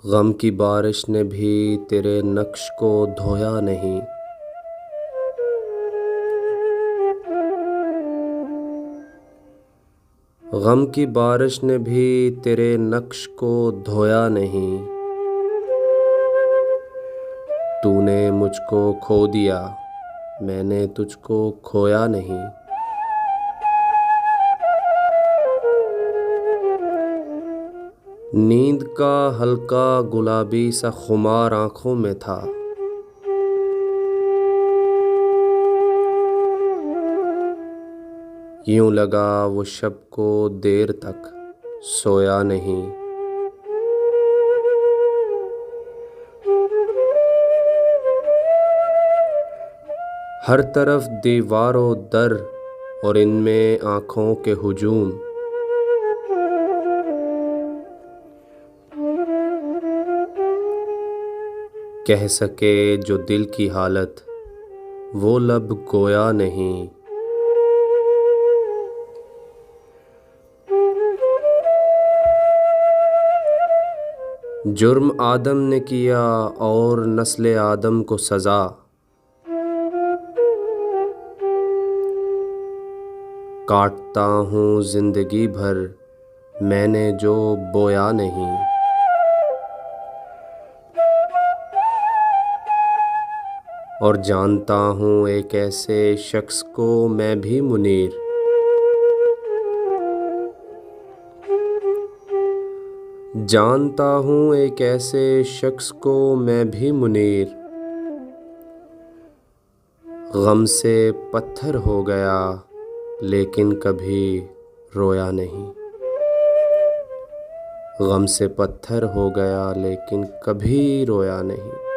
गम की बारिश ने भी तेरे नक्श को धोया नहीं। गम की बारिश ने भी तेरे नक्श को धोया नहीं। तूने मुझको खो दिया, मैंने तुझको खोया नहीं। नींद का हल्का गुलाबी सा खुमार आँखों में था। यूं लगा वो शब को देर तक सोया नहीं। हर तरफ दीवारों दर और इनमें आँखों के हुजूम। कह सके जो दिल की हालत, वो लब गोया नहीं। जुर्म आदम ने किया और नस्ल आदम को सज़ा। काटता हूँ जिंदगी भर मैंने जो बोया नहीं। और जानता हूँ एक ऐसे शख्स को मैं भी मुनीर। जानता हूँ एक ऐसे शख्स को मैं भी मुनीर। गम से पत्थर हो गया लेकिन कभी रोया नहीं। गम से पत्थर हो गया लेकिन कभी रोया नहीं।